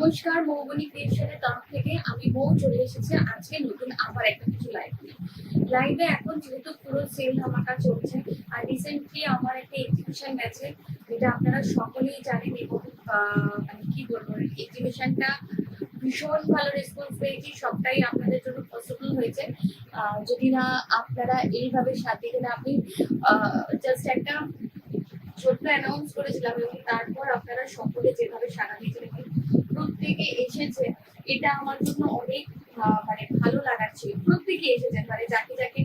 নমস্কার, মৌবনী ক্রিয়েশনের তরফ থেকে আমি মৌ চলে এসেছি আজকে নতুন আবার একটা কিছু লাইভে এখন যেহেতু পুরো সেল ধামাকা চলছে। আর রিসেন্টলি আমার একটা এক্সিবিশন গেছে, যেটা আপনারা সকলেই জানেন। এবং মানে কি বলবো, এক্সিবিশনটা ভীষণ ভালো রেসপন্স পেয়েছি। সবটাই আপনাদের জন্য পসিবল হয়েছে। যদি না আপনারা এইভাবে সাথ দিতেন, আমি জাস্ট একটা ছোট্ট অ্যানাউন্স করেছিলাম এবং তারপর আপনারা সকলে যেভাবে সাড়া দিয়েছেন, প্রত্যেকে এসেছে, এটা আমার জন্য অনেক মানে ভালো লাগার ছিল। প্রত্যেকে এসেছেন, মানে যাকে যাকে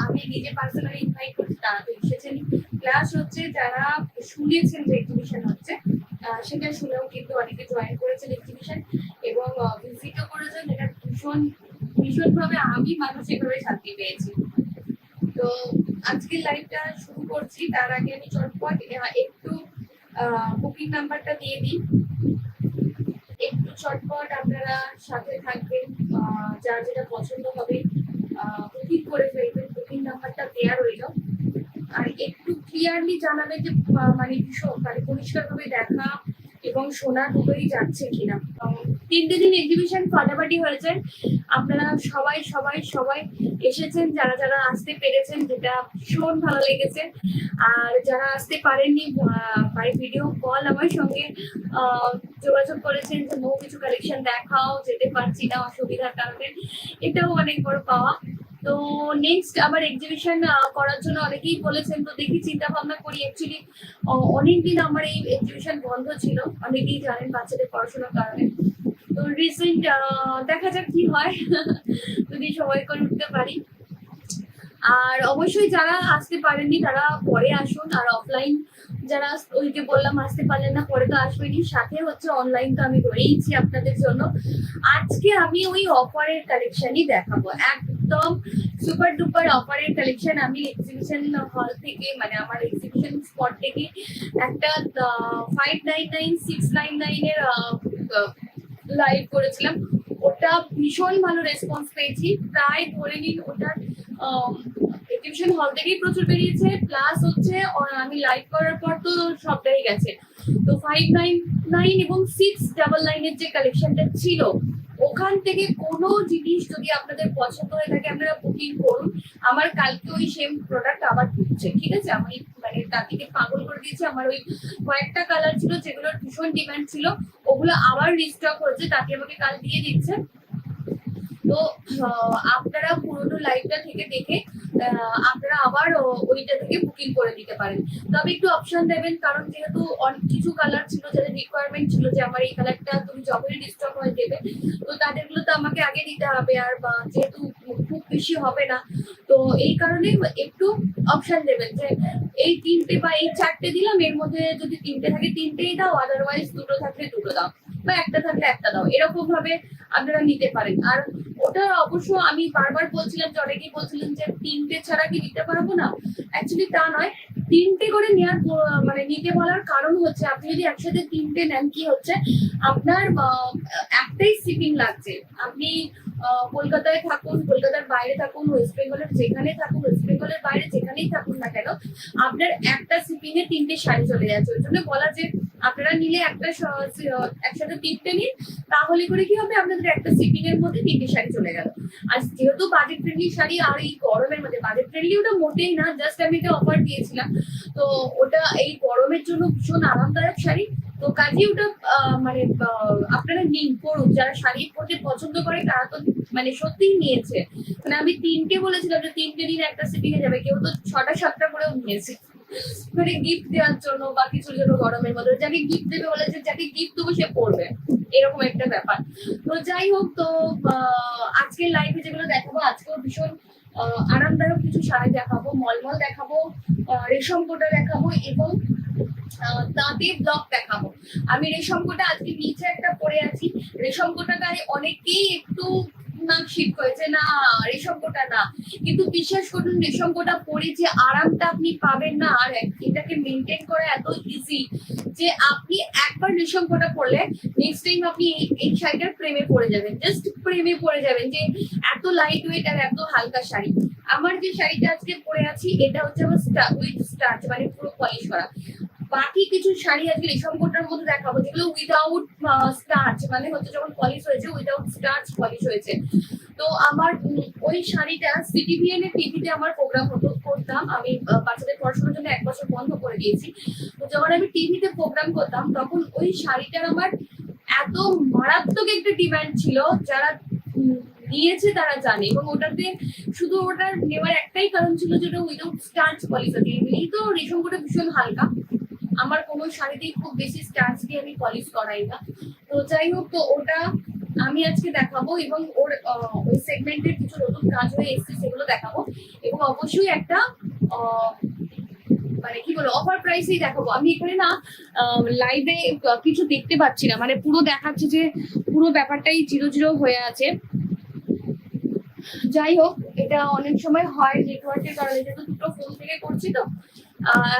আমি নিজে পার্সোনালি ইনভাইট করছি তারা তো এসেছেন। প্লাস হচ্ছে যারা শুনেছেন যে এক্সিবিশন হচ্ছে, সেটা শুনেও কিন্তু অনেকে জয়েন করেছেন এক্সিবিশন এবং ভিজিটও করেছেন। এটা ভীষণভাবে আমি মানসিকভাবে শান্তি পেয়েছি। তো আজকের লাইভটা শুরু করছি। তার আগে আমি চটপট একটু বুকিং নাম্বারটা দিয়ে দিই। একটু চটপট আপনারা সাথে থাকবেন, যার যেটা পছন্দ হবে বুকিং করে ফেলবেন। বুকিং নাম্বারটা দেওয়া রইল। আর একটু ক্লিয়ারলি জানাবে যে মানে ভীষণ মানে পরিষ্কারভাবে দেখা এবং শোনা দুটোই যাচ্ছে কিনা। 3টে দিন এক্সিবিশন ফাটাফাটি হয়েছে। আপনারা সবাই সবাই সবাই এসেছেন, যারা যারা আসতে পেরেছেন, যেটা ভীষণ ভালো লেগেছে। আর যারা আসতে পারেননি, বাই ভিডিও কল আমার সঙ্গে যোগাযোগ করেছেন যে বহু কিছু কালেকশন দেখাও, যেতে পারছি না অসুবিধার কারণে, এটাও অনেক বড় পাওয়া। তো নেক্সট আবার এক্সিবিশন করার জন্য অনেকেই বলেছেন, তো দেখি চিন্তা ভাবনা করি। অ্যাকচুয়ালি অনেকদিন আমার এই এক্সিবিশন বন্ধ ছিল, অনেকেই জানেন বাচ্চাদের পড়াশোনার কারণে। তো রিসেন্ট দেখা যাক কি হয় যদি সময় করে উঠতে পারি। আর অবশ্যই যারা আসতে পারেননি তারা পরে আসুন। আর অফলাইন যারা ওই যে বললাম আসতে পারলেন না, পরে তো আসবেনি, সাথে হচ্ছে অনলাইন তো আমি রয়েইছি আপনাদের জন্য। আজকে আমি ওই অফারের কালেকশনই দেখাবো, একদম সুপার ডুপার অফারের কালেকশন। আমি এক্সিবিশন হল থেকে, মানে আমার এক্সিবিশন স্পট থেকে একটা 599 699 এর লাইভ করেছিলাম। ওটা ভীষণ ভালো রেসপন্স পেয়েছি। প্রায় ধরে নিন ওটার এক্সিবিশন হল থেকেই প্রচুর বেরিয়েছে, প্লাস হচ্ছে আমি লাইভ করার পর তো সবটাই গেছে। তো 599 এবং 699 এর যে কালেকশনটা ছিল, ওখান থেকে কোনো জিনিস যদি আপনাদের পছন্দ হয়ে থাকে আপনারা বুকিং করুন। আমার কালকে ওই সেম প্রোডাক্ট আবার ঢুকছে, ঠিক আছে? আমি মানে তাদেরকে পাগল করে দিয়েছি। আমার ওই কয়েকটা কালার ছিল যেগুলোর ভীষণ ডিমান্ড ছিল, ওগুলো আবার রিস্টক হচ্ছে, তাকে আমাকে কাল দিয়ে দিচ্ছে। তো আপনারা পুরোনো লাইভটা থেকে দেখে আপনারা আবার ওইটা থেকে বুকিং করে দিতে পারেন। তবে একটু অপশন দেবেন, কারণ যেহেতু অনেক কিছু কালার ছিল যাদের রিকোয়ারমেন্ট ছিল যে আমার এই কালারটা তুমি যখনই রিস্টক হয়ে দেবে, তো তাদেরগুলো তো আমাকে আগে দিতে হবে। আর যেহেতু খুব বেশি হবে না, তো এই কারণে একটু অপশন দেবেন যে এই 3টে বা এই 4টে দিলাম, এর মধ্যে যদি 3টে থাকে 3টেই দাও, আদারওয়াইজ 2টো থাকলে 2টো দাও, বা একটা থাকলে একটা দাও, এরকম ভাবে আপনারা নিতে পারেন। আর ওটা অবশ্য আমি বারবার বলছিলাম যে অনেকেই বলছিলেন যে 3টে ছাড়া কি নিতে পারবো না। অ্যাকচুয়ালি তা নয়, 3টে করে নেওয়ার মানে নিতে বলার কারণ হচ্ছে আপনি যদি একসাথে 3টে নেন, কি হচ্ছে আপনার একটাই শিপিং লাগছে। আপনি কলকাতায় থাকুন, কলকাতার বাইরে থাকুন, ওয়েস্ট বেঙ্গলের যেখানে থাকুন, ওয়েস্ট বেঙ্গলের বাইরে যেখানেই থাকুন না কেন, আপনার একটা শিপিং এ 3টে শাড়ি চলে যাচ্ছে। ওই জন্য বলা যে আপনারা নিলে একটা একসাথে 3টে নিন, তাহলে করে কি হবে আপনাদের একটা শিপিং এর মধ্যে 3টে শাড়ি চলে গেল। আর যেহেতু বাজেট ফ্রেন্ডলি শাড়ি, আর এই গরমের মধ্যে বাজেট ফ্রেন্ডলি ওটা মোটেই না, জাস্ট আমি এটা অফার দিয়েছিলাম। তো ওটা এই গরমের জন্য ভীষণ আরামদায়ক শাড়ি। তো কাজেই ওটা মানে আপনারা নিন, করুন। যারা শাড়ি পরতে পছন্দ করে তারা তো মানে সত্যিই নিয়েছে। মানে আমি 3টে বলেছিলাম যে 3টে দিন একটা শিপিং এ যাবে, কেউ তো 6টা 7টা করেও নিয়েছে, মানে গিফট দেওয়ার জন্য বা কিছুর জন্য। গরমের মধ্যে যাকে গিফট দেবে বলেছে, যাকে গিফট দেবো সে পড়বে, এরকম একটা ব্যাপার। তো যাই হোক, তো আজকের লাইভে যেগুলো দেখাবো, আজকেও ভীষণ আরামদায়ক কিছু শাড়ি দেখাবো, মলমল দেখাবো, রেশম কোটা দেখাবো এবং তাঁতের ব্লক দেখাবো। আমি রেশম কোটা আজকে নিচে একটা পরে আছি। রেশম কোটা গায়ে অনেকেই একটু নাক শীত হয়েছে, না রেশম কোটা না, কিন্তু বিশ্বাস করুন রেশম কোটা পরে যে আরামটা আপনি পাবেন না, আর এটাকে মেনটেন করা এত ইজি যে আপনি একবার রেশম কোটা পরলে নেক্সট টাইম আপনি এই শাড়িটার প্রেমে পড়ে যাবেন, জাস্ট প্রেমে পড়ে যাবেন যে এত লাইট ওয়েট আর এত হালকা শাড়ি। আমার যে শাড়িটা আজকে পরে আছি এটা হচ্ছে আমার উইথ স্টার্চ, মানে পুরো পলিশ করা। বাকি কিছু শাড়ি আজকে রেশম কোটার মধ্যে দেখাবো, যেগুলো উইদাউট স্টার্চ, মানে হচ্ছে যখন পলিশ হয়েছে উইদাউট স্টার্চ পলিশ হয়েছে। তো আমার ওই শাড়িটা সিটিভিএন এর টিভিতে আমার প্রোগ্রাম হতো, করতাম আমি। বাচ্চাদের পড়াশোনার জন্য 1 বছর বন্ধ করে দিয়েছি। তো যখন আমি টিভিতে প্রোগ্রাম করতাম তখন ওই শাড়িটার আমার এত মারাত্মক একটা ডিমান্ড ছিল, যারা নিয়েছে তারা জানে। এবং ওটাতে শুধু ওটার নেওয়ার একটাই কারণ ছিল যে ওটা উইদাউট স্টার্চ পলিশ আছে। এমনিই তো রেশম কোটা ভীষণ হালকা, আমার কোনো শাড়িতেই খুব বেশি স্টার্চ দিয়ে আমি পলিশ করাই না। তো যাই হোক, তো ওটা আমি আজকে দেখাবো এবং ওর ওই সেগমেন্টের কিছু নতুন কাজ হয়ে এসেছে সেগুলো দেখাবো। এবং অবশ্যই একটা মানে কি বলবো অফার প্রাইসেই দেখাবো। আমি এখানে না লাইভে কিছু দেখতে পাচ্ছি না, মানে পুরো দেখাচ্ছে যে পুরো ব্যাপারটাই জিরো জিরো হয়ে আছে। যাই হোক, এটা অনেক সময় হয় নেটওয়ার্কের কারণে, যেহেতু দুটো ফোন থেকে করছি তো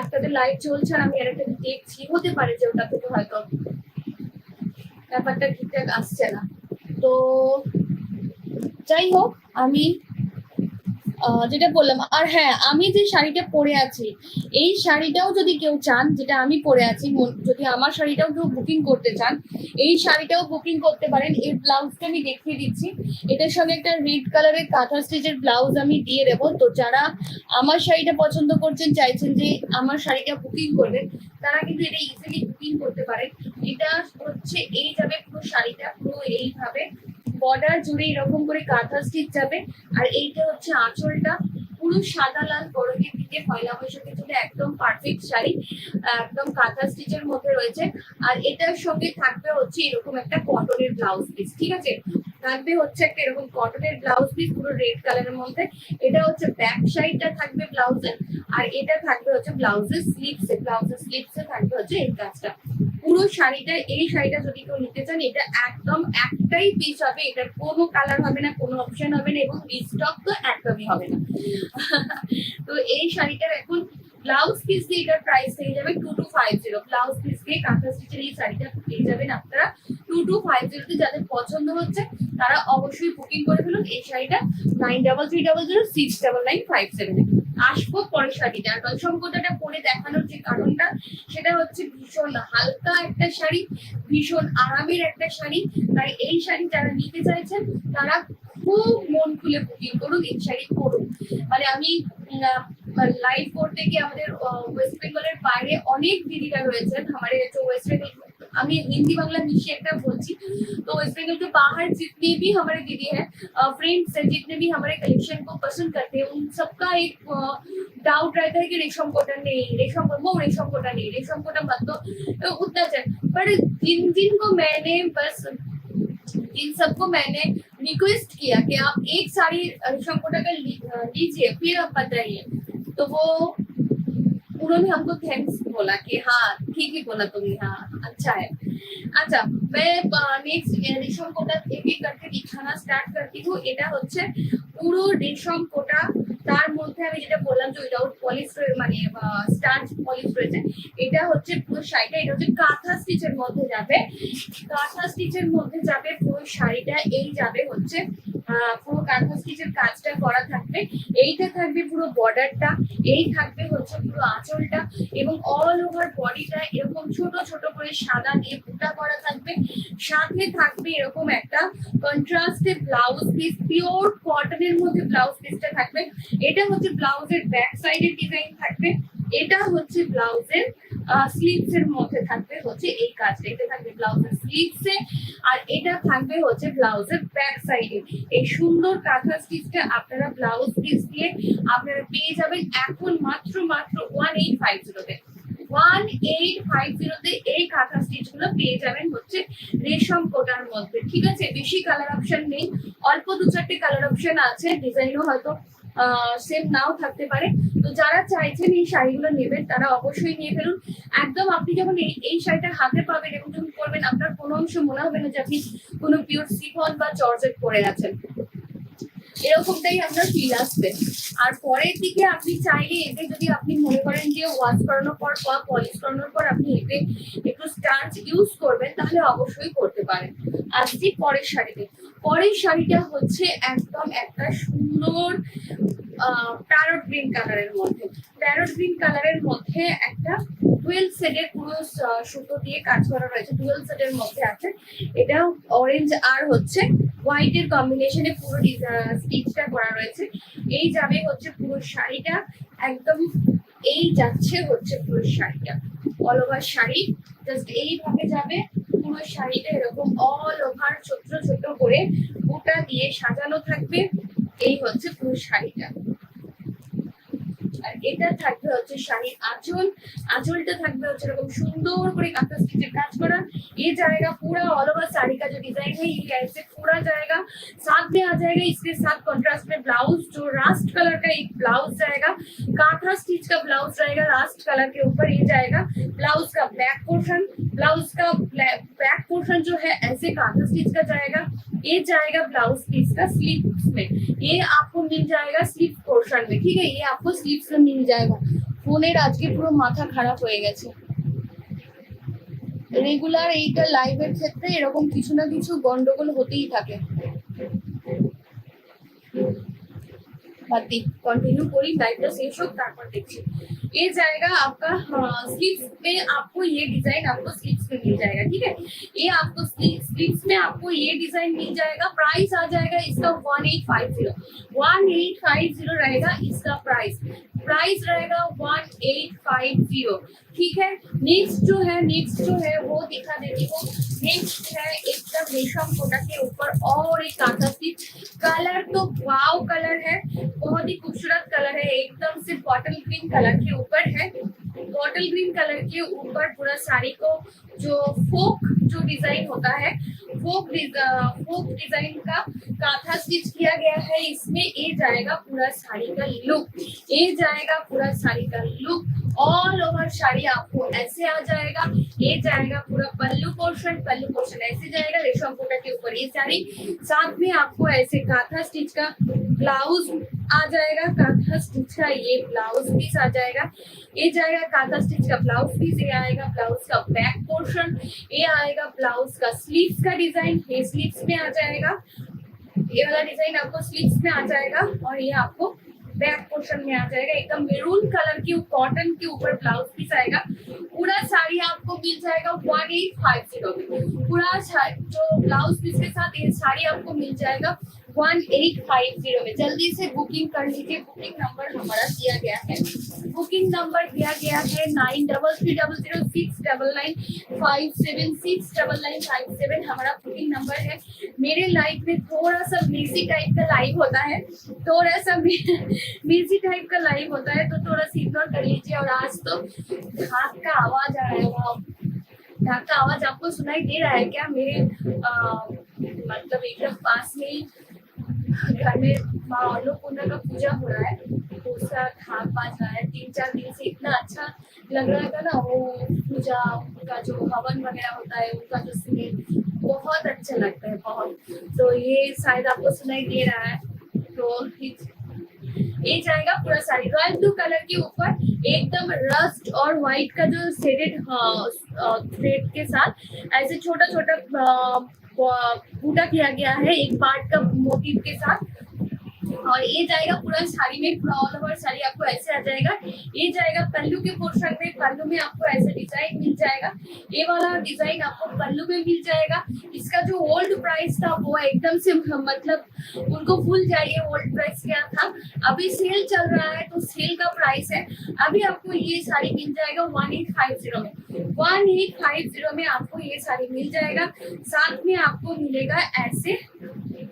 একটাতে লাইভ চলছে আর আমি আরেকটাতে দেখছি, হতে পারে যে ওটা থেকে হয়তো ব্যাপারটা ঠিকঠাক আসছে না। তো যাই হোক, আমি যেটা বললাম, আর হ্যাঁ, আমি যে শাড়িটা পরে আছি এই শাড়িটাও যদি কেউ চান, যেটা আমি পরে আছি, যদি আমার শাড়িটাও কেউ বুকিং করতে চান এই শাড়িটাও বুকিং করতে পারেন। এর ব্লাউজটা আমি দেখিয়ে দিচ্ছি, এটার সঙ্গে একটা রেড কালারের কাঁথা স্টিচের ব্লাউজ আমি দিয়ে দেবো। তো যারা আমার শাড়িটা পছন্দ করছেন, চাইছেন যে আমার শাড়িটা বুকিং করবেন, তারা কিন্তু এটা ইজিলি বুকিং করতে পারেন। এটা হচ্ছে এই যাবে পুরো শাড়িটা, পুরো এইভাবে বর্ডার জুড়ে এরকম করে কাঁথা স্টিচ যাবে। আর এইটা হচ্ছে আঁচলটা, পুরো সাদা লাল বরফের দিকে পয়লা বৈশাখের জন্য একদম পারফেক্ট শাড়ি, একদম কাঁথা স্টিচের মধ্যে রয়েছে। আর এটার সঙ্গে থাকবে হচ্ছে এরকম একটা কটনের ব্লাউজ পিস, ঠিক আছে, থাকবে হচ্ছে একটা এরকম কটনের ব্লাউজ পিস পুরো রেড কালারের মধ্যে। এটা হচ্ছে ব্যাক সাইডটা থাকবে ব্লাউজের, আর এটা থাকবে হচ্ছে ব্লাউজের স্লিভসে, ব্লাউজের স্লিভসে থাকবে হচ্ছে এই কাজটা। পুরো শাড়িটা, এই শাড়িটা যদি কেউ নিতে চান এটা একদম একটাই পিস হবে, এটার কোনো কালার হবে না, কোনো অপশন হবে না, এবং রিস্টক তো একদমই হবে না। তো এই শাড়িটার এখন ব্লাউজ পিস দিয়ে এটার প্রাইস পেয়ে যাবে 2250। ব্লাউজ পিস দিয়ে কাঁথা স্টিচের এই শাড়িটা পেয়ে যাবেন আপনারা 2250। যাদের পছন্দ হচ্ছে তারা অবশ্যই বুকিং করে ফেলুন এই শাড়িটা 9330069957। আসবো পরের শাড়িটা। আর রেশম কোটাটা পরে দেখানোর যে কারণটা সেটা হচ্ছে ভীষণ হালকা একটা শাড়ি, ভীষণ আরামের একটা শাড়ি। তাই এই শাড়ি যারা নিতে চাইছেন তারা খুব মন খুলে বুকিং করুন, এই শাড়ি করুন। মানে আমি লাইভ করতে গিয়ে আমাদের ওয়েস্ট বেঙ্গলের বাইরে অনেক দিদিরা রয়েছেন, हमारे जो वेस्ट बंगाल, আমি हिंदी बांग्ला मिशिए একটা বলছি। तो वेस्ट बंगाल के बाहर जितने भी हमारे दीदी हैं, फ्रेंड्स हैं, जितने भी हमारे कलेक्शन को पसंद करते हैं, उन सबका एक डाउट रहता है कि रेशम कोटा नहीं, रेशम कोटा नहीं, रेशम कोटा मत तो उतना चल। पर जिन जिन को मैंने बस इन सबको मैंने रिक्वेस्ट किया कि आप एक साड़ी रेशम कोटा का लीजिए फिर आप बताइए, तो वो उन्होंने हमको थैंक्स बोला कि हाँ ठीक ही बोला तुमने, हाँ अच्छा है। अच्छा, मैं नेक्स्ट रेशम कोटा एक एक करके दिखाना स्टार्ट करती हूँ। এটা হচ্ছে পুরো রেশম কোটা, তার মধ্যে আমি যেটা বললাম যে উইদাউট পলিশ মানে স্টার্চ পলিশ রয়েছে। এটা হচ্ছে পুরো শাড়িটা, এটা হচ্ছে কাঁথা স্টিচের মধ্যে যাবে, কাঁথা স্টিচের মধ্যে যাবে পুরো শাড়িটা। এই যাবে হচ্ছে পুরো কাঁথা স্টিচের কাজটা করা থাকবে, এইটা থাকবে পুরো বর্ডারটা, এই থাকবে হচ্ছে পুরো আঁচলটা, এবং অল ওভার বডিটা এরকম ছোট ছোট করে সাদা দিয়ে বুটা করা থাকবে। সাথে থাকবে এরকম একটা কন্ট্রাস্টে ব্লাউজ পিস, পিওর কটনের মধ্যে ব্লাউজ পিসটা থাকবে। এটা হচ্ছে ব্লাউজের ব্যাক সাইডের ডিজাইন থাকবে, এটা হচ্ছে ব্লাউজের স্লিভস এর মধ্যে থাকবে হচ্ছে এই কাজটা, এটা থাকবে ব্লাউজের স্লিভসে, আর এটা থাকবে হচ্ছে ব্লাউজের ব্যাক সাইডে। এই সুন্দর কাঁথা স্টিচটা আপনারা ব্লাউজ পিস দিয়ে আপনারা পেয়ে যাবেন এখন মাত্র 1850-তে। 1850-তে এই কাঁথা স্টিচ গুলো পেয়ে যাবেন হচ্ছে রেশম কোটার মধ্যে, ঠিক আছে। বেশি কালার অপশন নেই, অল্প 2-4টে কালার অপশন আছে, ডিজাইনও হয়তো সেম নাও থাকতে পারে। তো যারা চাইছেন এই শাড়িগুলো নেবেন তারা অবশ্যই নিয়ে ফেলুন। একদম আপনি যখন এই শাড়িটা হাতে পাবেন এবং যখন পরবেন আপনার কোনো অংশ মনে হবে না যে আপনি কোনো পিওর শিফন বা জর্জেট পরে আছেন। এরকমটাই আপনার ফিল আসবে। আর পরের দিকে আপনি চাইলে এতে যদি আপনি মনে করেন যে ওয়াশ করানোর পর বা পলিশ করানোর পর আপনি এতে একটু স্টার্চ ইউজ করবেন, তাহলে অবশ্যই করতে পারেন। আসছি পরের শাড়িতে। পরের শাড়িটা হচ্ছে একদম একটা সুন্দর প্যারট গ্রিন কালারের মধ্যে। প্যারট গ্রিন কালারের মধ্যে একটা ডুয়েল সেটের পুরো সুতো দিয়ে কাজ করা রয়েছে, ডুয়েল সেটের মধ্যে আছে। এটা অরেঞ্জ আর হচ্ছে হোয়াইটের কম্বিনেশনে পুরো স্টিচটা করা রয়েছে। এই যাবে হচ্ছে পুরো শাড়িটা একদম, এই যাচ্ছে হচ্ছে পুরো শাড়িটা অল ওভার শাড়ি, জাস্ট এইভাবে যাবে পুরো শাড়িটা এরকম অল ওভার ছোট ছোট করে বুটা দিয়ে সাজানো থাকবে। এই হচ্ছে পুরো শাড়িটা। আর এটা থাকবে হচ্ছে শাড়ির আঁচল। आंचलটা থাকবে হচ্ছে এরকম সুন্দর করে কাঁথা স্টিচের কাজ करा। ये जाएगा पूरा ऑल ओवर साड़ी का जो डिजाइन है ये ऐसे पूरा जाएगा। साथ में आ जाएगा इसके साथ कॉन्ट्रास्ट में ब्लाउज, जो रास्ट कलर का एक ब्लाउज जाएगा, कांथा स्टिच का ब्लाउज रहेगा रास्ट कलर के ऊपर। ये जाएगा ब्लाउज का बैक पोर्शन, ब्लाउज का बैक पोर्शन जो है ऐसे कांथा स्टिच का जाएगा। ये जाएगा ब्लाउज पीस का स्लीव्स में, ये आपको मिल जाएगा स्लीव पोर्शन में, ठीक है। ये आपको स्लीव्स में मिल जाएगा। ফোনের আজকে পুরো মাথা খারাপ হয়ে গেছে। রেগুলার এইটা লাইভের ক্ষেত্রে এরকম কিছু না কিছু গন্ডগোল হতেই থাকে। बाकी कंटिन्यू करी, लाइवটা শেষ হোক তারপর দেখছি। ये जाएगा आपका स्लीव्स में, आपको ये डिजाइन आपको स्लीव्स में मिल जाएगा, ठीक है। ये आपको स्लीव्स में आपको ये डिजाइन मिल जाएगा। प्राइस आ जाएगा इसका 1850 रहेगा इसका प्राइस। प्राइस रहेगा 1850, ठीक है। नेक्स्ट जो है वो दिखा देती हूँ। नेक्स्ट है एकदम रेशम कोटा के ऊपर और एक कांथा स्टिच। कलर तो वाव कलर है, बहुत ही खूबसूरत कलर है, एकदम से बॉटल ग्रीन कलर के ऊपर है। बॉटल ग्रीन कलर के ऊपर पूरा साड़ी को जो फोक जो डिजाइन होता है, फोक डिजाइन का कांथा स्टिच किया गया है इसमें। ये जाएगा पूरा साड़ी का लुक, ये जाएगा पूरा साड़ी का लुक। ऑल ओवर साड़ी आपको ऐसे आ जाएगा। ये जाएगा पूरा पल्लू पोर्शन ऐसे जाएगा रेशम कोटा के ऊपर ये साड़ी। साथ में आपको ऐसे कांथा स्टिच का ब्लाउज आ जाएगा, कांथा स्टिच का ये ब्लाउज पीस आ जाएगा। ये जाएगा कांथा स्टिच का ब्लाउज पीस, ये आएगा ब्लाउज का बैक पोर्शन, ये आएगा ब्लाउज का स्लीव्स का डिजाइन, ये स्लीव्स में आ जाएगा। ये वाला डिजाइन आपको स्लीव्स में आ जाएगा और ये आपको बैक पोर्शन में आ जाएगा। एकदम मेरून कलर की कॉटन के ऊपर ब्लाउज पीस आएगा। पूरा साड़ी आपको मिल जाएगा 1850 में। पूरा जो ब्लाउज पीस के साथ ये साड़ी आपको मिल जाएगा 1850 में। जल्दी से बुकिंग कर लीजिए। बुकिंग नंबर हमारा दिया गया है, बुकिंग नंबर दिया गया है 9300069957 हमारा बुकिंग नंबर है। मेरे लाइव में थोड़ा सा मेसी टाइप का लाइव होता है, थोड़ा सा मेसी टाइप का लाइव होता है, तो थोड़ा सा इग्नोर कर लीजिए। और आज तो ढाक का आवाज आ रहा है, ढाक का आवाज आपको सुनाई दे रहा है क्या? मेरे मतलब एकदम पास में ही घर में माँ अन्नपूर्णा का पूजा हो रहा है, तो उसका ढाक बाज रहा है। 3-4 दिन से इतना अच्छा लग रहा था ना, वो पूजा उनका जो हवन वगैरह होता है उनका जो स्मेल बहुत अच्छा लगता है बहुत। तो ये शायद आपको सुनाई दे रहा है। तो ये जाएगा पूरा साड़ी रॉयल ब्लू कलर के ऊपर एकदम रस्ट और व्हाइट का जो शेडेड थ्रेड के साथ ऐसे छोटा छोटा बूटा किया गया है एक पार्ट का मोटिव के साथ। और ये जाएगा पूरा साड़ी में, पूरा ऑल ओवर साड़ी आपको ऐसे आ जाएगा। ये जाएगा पल्लू के पोर्शन में, पल्लू में आपको ऐसा डिजाइन मिल जाएगा। ये वाला डिजाइन आपको पल्लू में मिल जाएगा। इसका जो ओल्ड प्राइस था वो एकदम से मतलब उनको भूल जाइए ओल्ड प्राइस क्या था। अभी सेल चल रहा है तो सेल का प्राइस है। अभी आपको ये साड़ी मिल जाएगा 1850 में। 1850 में आपको ये साड़ी मिल जाएगा। साथ में आपको मिलेगा ऐसे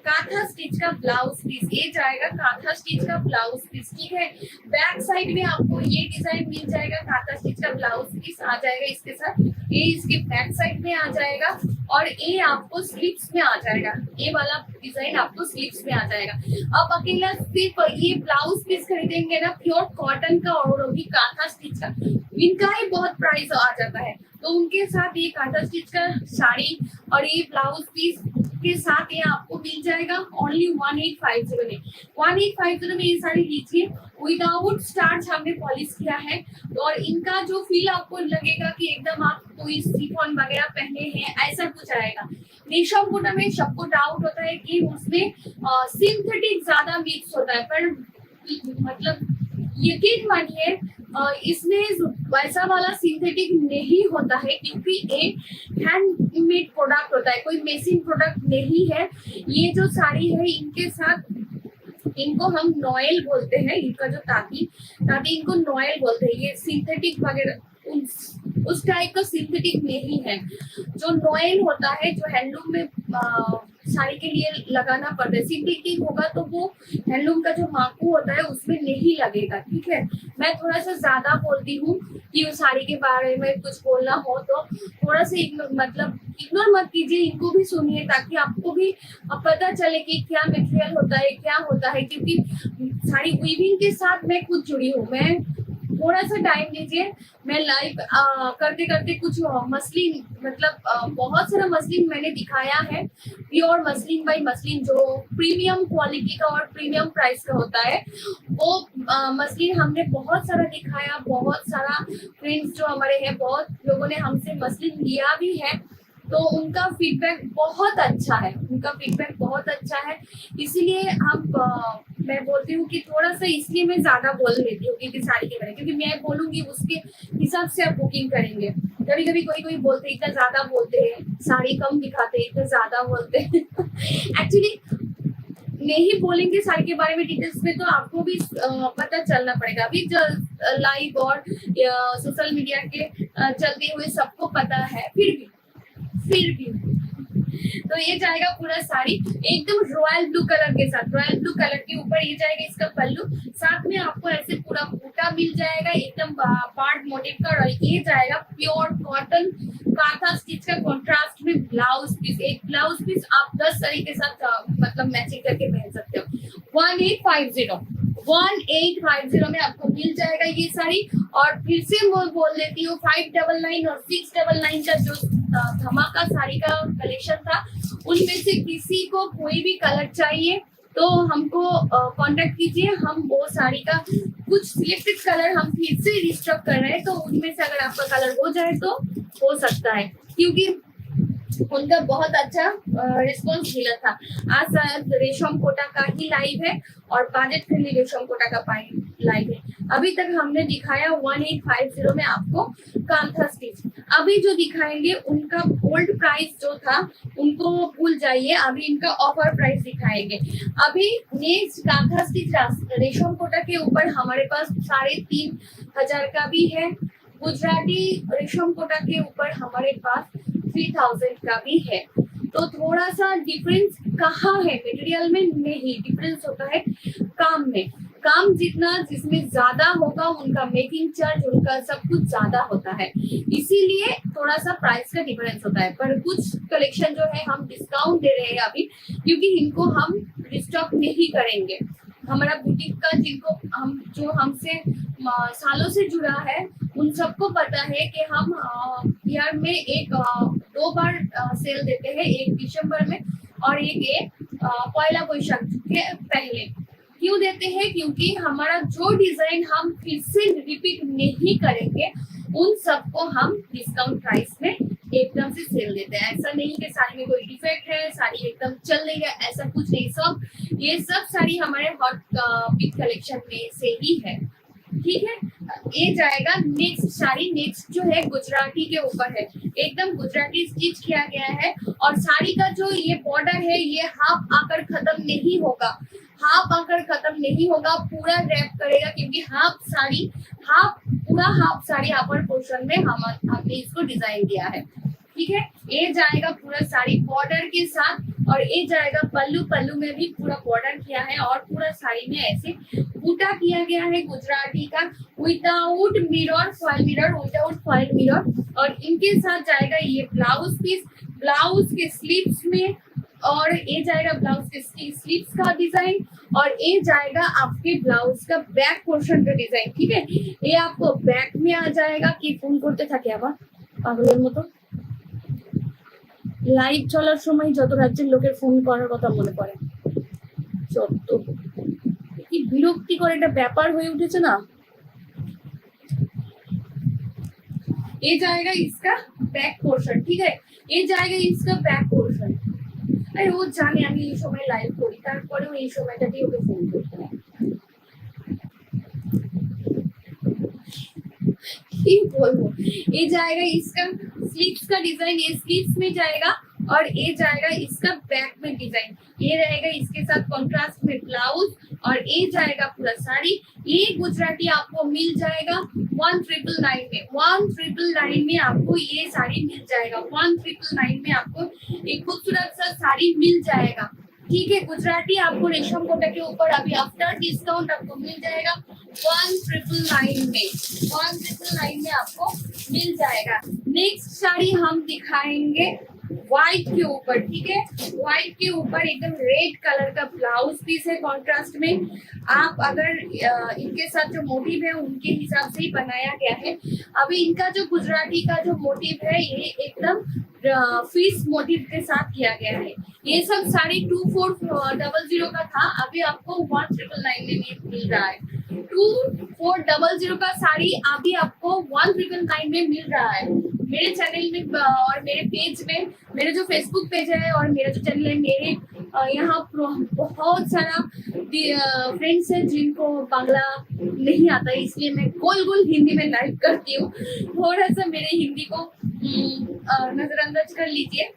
कांथा स्टिच का ब्लाउज पीस। ये जाएगा कांथा स्टिच का ब्लाउज पीस, ठीक है। बैक साइड में आपको ये डिजाइन मिल जाएगा, कांथा स्टिच का ब्लाउज पीस आ जाएगा इसके साथ। ये इसके बैक साइड में आ जाएगा और ये आपको स्लीव्स में आ जाएगा। ये वाला डिजाइन आपको स्लीव्स में आ जाएगा। आप अकेला सिर्फ ये ब्लाउज पीस खरीदेंगे ना प्योर कॉटन का और भी कांथा स्टिच का, इनका ही बहुत प्राइस आ जाता है। तो उनके साथ ये कांथा स्टिच का साड़ी और ये ब्लाउज पीस के साथ ये आपको मिल जाएगा ओनली 1850 में। 1850 में ये साड़ी लीजिए, विदाउट स्टार्च हमने पॉलिश किया है। और इनका जो फील आपको लगेगा कि एकदम आप कोई शिफॉन वगैरह पहने हैं ऐसा कुछ आएगा। रेशम कोटा में सबको डाउट होता है कि उसमें सिंथेटिक ज्यादा मिक्स होता है, पर मतलब यकीन मानिए इसमें वैसा वाला सिंथेटिक नहीं होता है, क्योंकि एक हैंडमेड प्रोडक्ट होता है, कोई मेसिन प्रोडक्ट नहीं है। ये जो साड़ी है इनके साथ इनको हम नॉयल बोलते हैं, इनका जो ताती इनको नॉयल बोलते हैं। ये सिंथेटिक वगैरह उस टाइप का सिंथेटिक नहीं है। जो नॉयल होता है जो हैंडलूम में साड़ी के लिए लगाना पड़ता है, सिंथेटिक होगा तो वो हैंडलूम का जो माकू होता है उसमें नहीं लगेगा। ठीक है, मैं थोड़ा सा ज्यादा बोलती हूँ कि उस साड़ी के बारे में कुछ बोलना हो तो थोड़ा सा इग्नोर मत कीजिए, इनको भी सुनिए ताकि आपको भी पता चले कि क्या मटेरियल होता है क्या होता है। क्योंकि साड़ी वीविंग के साथ मैं खुद जुड़ी हूँ, मैं थोड़ा सा टाइम दीजिए। मैं लाइव करते करते कुछ मसलिन बहुत सारा मसलिन मैंने दिखाया है, प्योर मसलिन बाई मसलिन जो प्रीमियम क्वालिटी का और प्रीमियम प्राइस का होता है, वो मसलिन हमने बहुत सारा दिखाया। बहुत सारा फ्रेंड्स जो हमारे हैं, बहुत लोगों ने हमसे मसलिन लिया भी है, तो उनका फीडबैक बहुत अच्छा है, इसीलिए मैं बोलती हूँ कि थोड़ा सा, इसलिए मैं ज्यादा बोल देती हूँ क्योंकि साड़ी के बारे में, क्योंकि मैं बोलूंगी उसके हिसाब से आप बुकिंग करेंगे। कभी कभी कोई बोलते इतना ज्यादा बोलते हैं, साड़ी कम दिखाते इतना ज्यादा बोलते हैं। एक्चुअली नहीं बोलेंगे साड़ी के बारे में डिटेल्स में तो आपको भी पता चलना पड़ेगा। अभी लाइव और सोशल मीडिया के चलते हुए सबको पता है, फिर भी तो ये जाएगा पूरा साड़ी एकदम रॉयल ब्लू कलर के साथ। रॉयल ब्लू कलर के ऊपर ये जाएगा इसका पल्लू, साथ में आपको ऐसे पूरा बूटा मिल जाएगा एकदम पार्ट मोटिव का। और ये जाएगा प्योर कॉटन कांथा स्टिच का कॉन्ट्रास्ट में ब्लाउज पीस। एक ब्लाउज पीस आप 10 साड़ी के साथ मैचिंग करके पहन सकते हो। 1850 में आपको मिल जाएगा ये साड़ी। और फिर से बोल देती हूँ 599 और 699 का जो धमाका साड़ी का कलेक्शन था, उनमें से किसी को कोई भी कलर चाहिए तो हमको कांटेक्ट कीजिए। हम वो साड़ी का कुछ सिलेक्टेड कलर हम फिर से रिस्टॉक कर रहे हैं, तो उनमें से अगर आपका कलर हो जाए तो हो सकता है, क्योंकि उनका बहुत अच्छा रिस्पॉन्स मिला था। आज शायद रेशम कोटा का ही लाइव है और बाजेट फ्रेंडली रेशम कोटा का लाइव है। अभी तक हमने दिखाया 1850 में आपको कांथा स्टिच। अभी जो दिखाएंगे उनका ओल्ड प्राइस जो था उनको भूल जाइए, अभी इनका ऑफर प्राइस दिखाएंगे। अभी नेक्स्ट कांथा स्टिच रेशम कोटा के ऊपर हमारे पास 3500 का भी है। गुजराती रेशम कोटा के ऊपर हमारे पास 3000 का भी है। तो थोड़ा सा डिफरेंस कहाँ है, मटेरियल में नहीं, डिफरेंस होता है काम में। काम जितना जिसमें ज्यादा होगा उनका मेकिंग चार्ज, उनका सब कुछ ज्यादा होता है, इसीलिए थोड़ा सा प्राइस का डिफरेंस होता है। पर कुछ कलेक्शन जो है हम डिस्काउंट दे रहे हैं अभी, क्योंकि इनको हम रिस्टॉक नहीं करेंगे। हमारा बुटीक का जो हमसे सालों से जुड़ा है उन सबको पता है कि हम ईयर में 2 बार सेल देते हैं, एक दिसंबर में और एक पहला वैशाख के पहले। क्यों देते हैं? क्योंकि हमारा जो डिजाइन हम फिर से रिपीट नहीं करेंगे उन सबको हम डिस्काउंट प्राइस में एकदम से सेल देते हैं। ऐसा नहीं कि साड़ी में कोई डिफेक्ट है, साड़ी एकदम चल रही है, ऐसा कुछ नहीं। ये सब साड़ी हमारे हॉट पिक कलेक्शन में से ही है। ठीक है, ये जाएगा नेक्स्ट साड़ी। नेक्स्ट जो है गुजराती के ऊपर है, एकदम गुजराती स्टिच किया गया है। और साड़ी का जो ये बॉर्डर है ये हाफ आकर खत्म नहीं होगा, पूरा रैप करेगा, क्योंकि पूरा हाफ साड़ी अपर पोर्शन में हमने इसको डिजाइन दिया है। ठीक है, ये जाएगा पूरा साड़ी बॉर्डर के साथ। और ये जाएगा पल्लू में भी पूरा बॉर्डर किया है और पूरा साड़ी में ऐसे बूटा किया गया है गुजराती का, विदाउट फॉइल मिरर। और इनके साथ जाएगा ये ब्लाउज पीस। ब्लाउज के स्लीव्स में और ये जाएगा ब्लाउज के स्लीव्स का डिजाइन, और ये जाएगा आपके ब्लाउज का बैक पोर्शन का डिजाइन। ठीक है, ये आपको बैक में आ जाएगा। कि फोन করতে থাকে আবার পাগলের মতো, লাইভ চলার সময় যত রাজ্যের লোকের ফোন করার কথা মনে পড়ে, যত কি বিরক্তিকর একটা ব্যাপার হয়ে উঠেছে না। ये जाएगा इसका बैक पोर्शन। ठीक है, ये जाएगा इसका बैक पोर्शन। আরে ও জানে আমি এই সময় লাইভ করি, তারপরেও এই সময়টাতে ওকে ফোন করতে হয়। কি বলবো, ये जाएगा इसका स्लीव्स का डिजाइन, ये स्लीव्स में जाएगा, और ये जाएगा इसका बैक में डिजाइन। ये रहेगा इसके साथ कॉन्ट्रास्ट में ब्लाउज, और ये जाएगा पूरा साड़ी। ये गुजराती आपको मिल जाएगा 1999 में। 1999 में आपको ये साड़ी मिल जाएगा। 1999 में आपको एक खूबसूरत सा साड़ी मिल जाएगा। ठीक है, गुजराती आपको रेशम कोटा के ऊपर अभी आफ्टर डिस्काउंट आपको मिल जाएगा 1999 में। 1999 में आपको मिल जाएगा। नेक्स्ट साड़ी हम दिखाएंगे व्हाइट के ऊपर। ठीक है, व्हाइट के ऊपर एकदम रेड कलर का ब्लाउज पीस है कॉन्ट्रास्ट में। आप अगर इनके साथ जो मोटिव है उनके हिसाब से ही बनाया गया है। अभी इनका जो गुजराती का जो मोटिव है ये एकदम फिश मोटिव के साथ किया गया है। ये सब साड़ी 2400 का था, अभी आपको 1999 में ये मिल रहा है। 2400 का साड़ी अभी आपको 1999 में मिल रहा है। मेरे चैनल में और मेरे पेज में, मेरे जो फेसबुक पेज है और मेरा जो चैनल है, मेरे यहाँ बहुत सारा फ्रेंड्स हैं जिनको बांग्ला नहीं आता है, इसलिए मैं गोल गोल हिंदी में लाइव करती हूँ। थोड़ा सा मेरे हिंदी को नजरअंदाज कर लीजिए।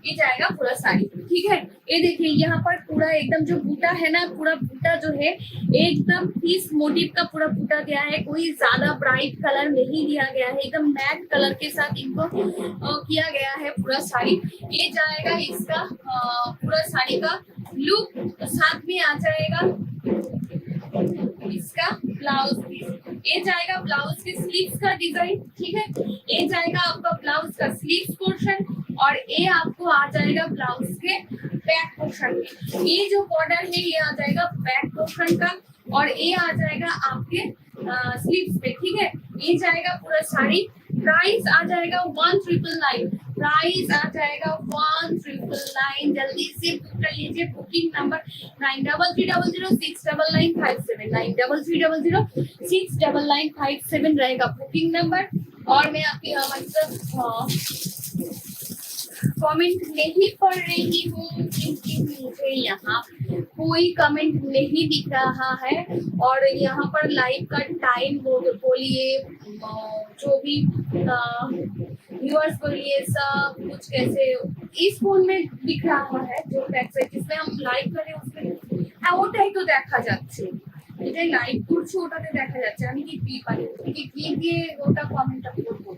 ये जाएगा पूरा साड़ी। ठीक है, ये देखिए यहाँ पर पूरा एकदम जो बूटा है ना, पूरा बूटा जो है एकदम इस मोटिव का पूरा बूटा दिया है। कोई ज्यादा ब्राइट कलर नहीं दिया गया है, एकदम मैट कलर के साथ इनको किया गया है पूरा साड़ी। ये जाएगा इसका पूरा साड़ी का लुक। साथ में आ जाएगा इसका ब्लाउज पीस। ये जाएगा ब्लाउज के स्लीव्स का डिजाइन। ठीक है, ये जाएगा आपका ब्लाउज का स्लीव्स पोर्शन, और ये आपको आ जाएगा ब्लाउज के बैक पोर्शन में। ये जो बॉर्डर है ये आ जाएगा बैक पोर्शन का, और ये आ जाएगा आपके स्लीव्स पे। ठीक है, ये जाएगा पूरा साड़ी। प्राइस आ जाएगा 1999। प्राइस आ जाएगा 1999। जल्दी से बुक कर लीजिए। बुकिंग नंबर 9330069957 9330069957 रहेगा बुकिंग नंबर। और मैं आपके मतलब कमेंट नहीं पढ़ रही हूँ क्योंकि मुझे यहाँ कोई कमेंट नहीं दिख रहा है, और यहाँ पर लाइव का टाइम बोलिए, जो भी व्यूअर्स बोलिए, सब कुछ कैसे इस फोन में दिख रहा है। जो वेबसाइट जिसमें हम लाइव करें उसमें হ্যাঁ ওটাই তো দেখা যাচ্ছে, এটাই লাইভ করছি ওটাতে দেখা যাচ্ছে। আমি কি পারি কি দিয়ে ওটা কমেন্টটা করবো?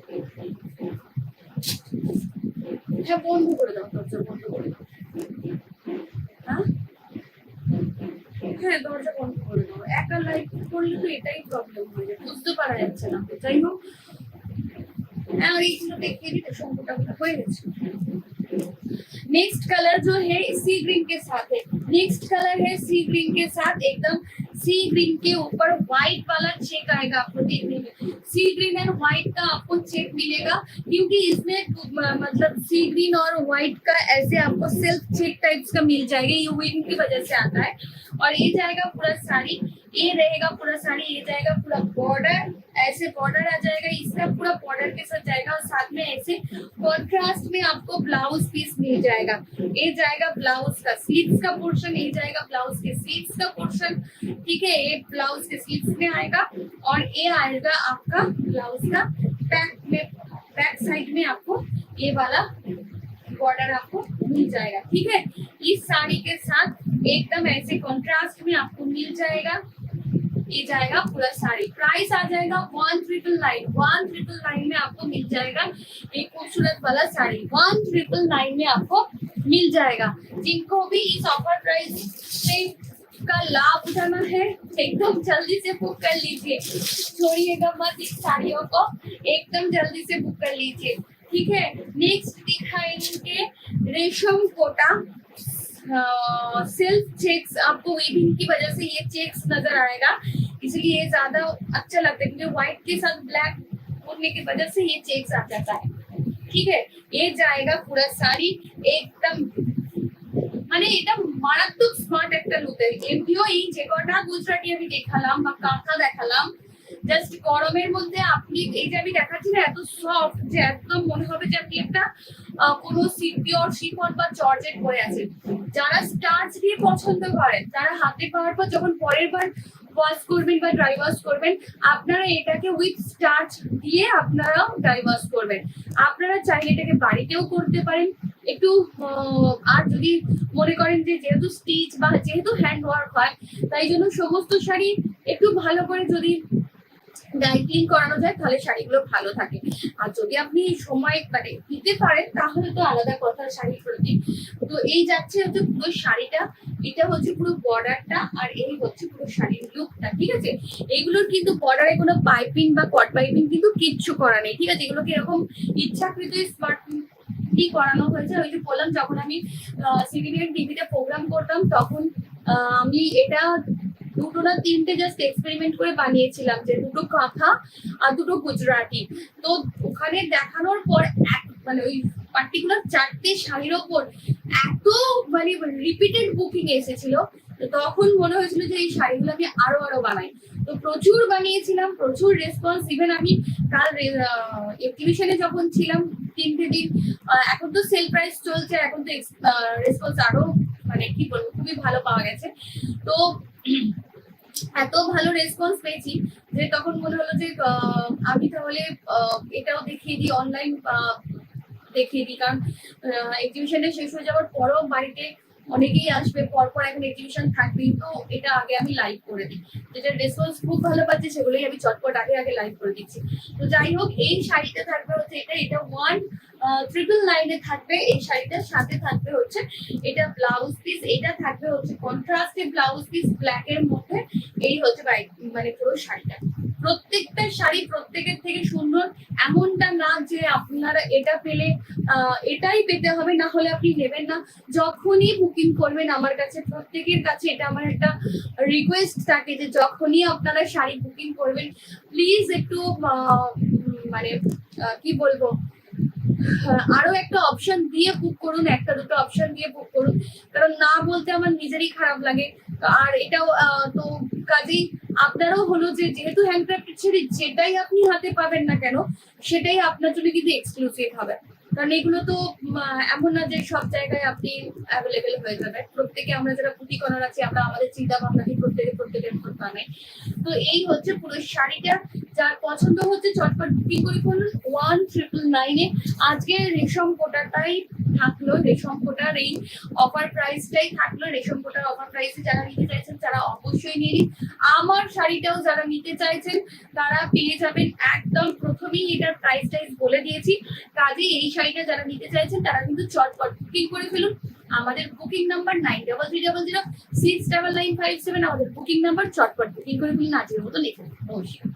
হ্যাঁ বন্ধ করে দাও, দরজা বন্ধ করে দাও। হ্যাঁ দরজা বন্ধ করে দাও। একা লাইভ করলে তো এটাই প্রবলেম হয়ে যায়, বুঝতে পারা যাচ্ছে না। যাই হোক, और इसको देखिए भी शंकुटा हो गया। नेक्स्ट कलर जो है सी ग्रीन के साथ है। नेक्स्ट कलर है सी ग्रीन के साथ, एकदम सी ग्रीन के ऊपर व्हाइट वाला चेक आएगा आपको देखने में। सी ग्रीन एंड व्हाइट का आपको चेक मिलेगा, क्योंकि इसमें मतलब सी ग्रीन और व्हाइट का ऐसे आपको सेल्फ चेक टाइप्स का मिल जाएगा। ये विंग की वजह से आता है। और ये जाएगा पूरा साड़ी, ये रहेगा पूरा साड़ी। ये जाएगा पूरा बॉर्डर, ऐसे बॉर्डर आ जाएगा इसका, पूरा बॉर्डर के साथ जाएगा, और साथ में ऐसे कॉन्ट्रास्ट में आपको ब्लाउज पीस मिल जाएगा। ये जाएगा ब्लाउज का स्लीव्स का पोर्शन, ये जाएगा ब्लाउज के स्लीव्स का पोर्शन। ठीक है, ये ब्लाउज के स्लीव्स में आएगा, और ये आएगा आपका ब्लाउज का बैक में, बैक साइड में आपको ये वाला बॉर्डर आपको मिल जाएगा। ठीक है, इस साड़ी के साथ एकदम ऐसे कॉन्ट्रास्ट में आपको मिल जाएगा। ये जाएगा पूरा साड़ी। प्राइस आ जाएगा 1999। 1999 में आपको मिल जाएगा एक खूबसूरत वाला साड़ी। 1999 में आपको मिल जाएगा। जिनको भी इस ऑफर प्राइस में का लाभ उठाना है एकदम जल्दी से बुक कर लीजिए, छोड़िएगा मत इस साड़ियों को, एकदम जल्दी से बुक कर लीजिए। ठीक है। नेक्स्ट दिखाएंगे रेशम कोटा सिल्क चेक्स। आपको वीविंग की वजह से ये चेक्स नजर आएगा, इसलिए ये ज्यादा अच्छा लगता है क्योंकि व्हाइट के साथ ब्लैक होने की वजह से ये चेक्स आ जाता है। ठीक है, ये जाएगा पूरा শাড়ি একদম, মানে এটা মারাত্মক স্মার্ট একটা লুক। এমনিও এই যে কটা গুজরাটি আমি দেখালাম বা কাঁথা দেখালাম, জাস্ট গরমের মধ্যে আপনি এই যে আমি দেখাচ্ছি না, এত সফট যে একদম মনে হবে যে আপনি একটা কোনো পিওর শিফন বা জর্জেট পরে আছেন। যারা স্টার্চ দিয়ে পছন্দ করেন, যারা হাতে পাওয়ার পর যখন পরের বার ওয়াশ করবেন বা ড্রাই ওয়াশ করবেন, আপনারা এটাকে উইথ স্টার্চ দিয়ে আপনারা ড্রাই ওয়াশ করবেন। আপনারা চাইলে এটাকে বাড়িতেও করতে পারেন একটু, আর যদি মনে করেন যে যেহেতু স্টিচ বা যেহেতু হ্যান্ড ওয়ার্ক হয়, তাই জন্য সমস্ত শাড়ি একটু ভালো করে যদি ড্রাই ক্লিন করানো যায় তাহলে শাড়িগুলো ভালো থাকে। আর যদি আপনি সময় মানে দিতে পারেন তাহলে তো আলাদা কথা শাড়ির প্রতি। তো এই যাচ্ছে হচ্ছে পুরো শাড়িটা, এটা হচ্ছে পুরো বর্ডারটা, আর এই হচ্ছে পুরো শাড়ির লুকটা। ঠিক আছে, এইগুলোর কিন্তু বর্ডারে কোনো পাইপিং বা কট পাইপিং কিন্তু কিচ্ছু করা নেই। ঠিক আছে, এগুলোকে এরকম ইচ্ছাকৃত স্মার্ট কি করানো হয়েছে। ওই যে বললাম, যখন আমি সিভিলিয়ান টিভিতে প্রোগ্রাম করতাম তখন আমি এটা দুটো না তিনটে জাস্ট এক্সপেরিমেন্ট করে বানিয়েছিলাম, যে দুটো কাঁথা আর দুটো গুজরাটি। তো ওখানে দেখানোর পর মানে ওই পার্টিকুলার চারটে শাড়ির ওপর এত মানে রিপিটেড বুকিং এসেছিল, তখন মনে হয়েছিল যে এই শাড়িগুলো আমি আরো বানাই। তো প্রচুর বানিয়েছিলাম, প্রচুর রেসপন্স। ইভেন আমি কাল এক্সিবিশনে যখন ছিলাম 3টে দিন, এখন তো সেল প্রাইস চলছে, এখন তো রেসপন্স আরো মানে কি বলবো খুবই ভালো পাওয়া গেছে। তো এত ভালো রেসপন্স পেয়েছি যে তখন মনে হলো যে আমি তাহলে এটাও দেখিয়ে দিই, অনলাইন দেখিয়ে দিই। কারণ এক্সিবিশনে শেষ হয়ে যাওয়ার পরও বাড়িতে অনেকেই আসবে, পরপর এখন এক্সিবিশন থাকবেই, তো এটা আগে আমি লাইভ করে দিই। যেটা রেসপন্স খুব ভালো পাচ্ছে সেগুলোই আমি চটপট আগে লাইভ করে দিচ্ছি। তো যাই হোক, এই শাড়িটা থাকবে হচ্ছে এটা 1999 থাকবে। এই শাড়িটার সাথে থাকবে হচ্ছে এটা ব্লাউজ পিস, এটা থাকবে হচ্ছে কন্ট্রাস্টে ব্লাউজ পিস ব্ল্যাক এর মধ্যে। এই হচ্ছে মানে পুরো শাড়িটা। প্রত্যেকটা শাড়ি প্রত্যেকের থেকে সুন্দর এমনটা না যে আপনারা এটা পেলে এটাই পেতে হবে, না হলে আপনি নেবেন না। যখনই বুকিং করবেন আমার কাছে, প্রত্যেকের কাছে এটা আমার একটা রিকোয়েস্ট থাকে যে যখনই আপনারা শাড়ি বুকিং করবেন প্লিজ একটু মানে কি বলবো, আরো একটা অপশন দিয়ে বুক করুন, একটা দুটো অপশন দিয়ে বুক করুন, কারণ না বলতে আমার নিজেরই খারাপ লাগে। আর এটাও তো কাজেই আপনারও হলো যে যেহেতু হ্যান্ডক্রাফটেড শাড়ি যেটাই আপনি হাতে পাবেন না কেন সেটাই আপনার জন্য কিন্তু এক্সক্লুসিভ হবে। কারণ এগুলো তো এমন না যে সব জায়গায় আপনি অ্যাভেলেবেল হয়ে যাবে। প্রত্যেকে আমরা যারা পুঁথি করার আছি, আমরা আমাদের চিন্তা ভাবনা দিয়ে প্রত্যেকের বানাই। তো এই হচ্ছে পুরো শাড়িটা। যার পছন্দ হচ্ছে চটপট বুকিং করে ফেলুন 1999-এ। আজকে রেশম কোটাটাই থাকলো, রেশম কোটার এই অফার প্রাইসটাই থাকলো। রেশম কোটার অফার প্রাইসে যারা নিতে চাইছেন তারা অবশ্যই নিয়ে নিন। আমার শাড়িটাও যারা নিতে চাইছেন তারা পেয়ে যাবেন। একদম প্রথমেই এটার প্রাইস বলে দিয়েছি, কাজেই এই শাড়িটা যারা নিতে চাইছেন তারা কিন্তু চটপট বুকিং করে ফেলুন। আমাদের বুকিং নাম্বার 9300699557, আমাদের বুকিং নাম্বার। চটপট বুকিং করে ফেলুন, আজকের মতো লিখে নমস্কার।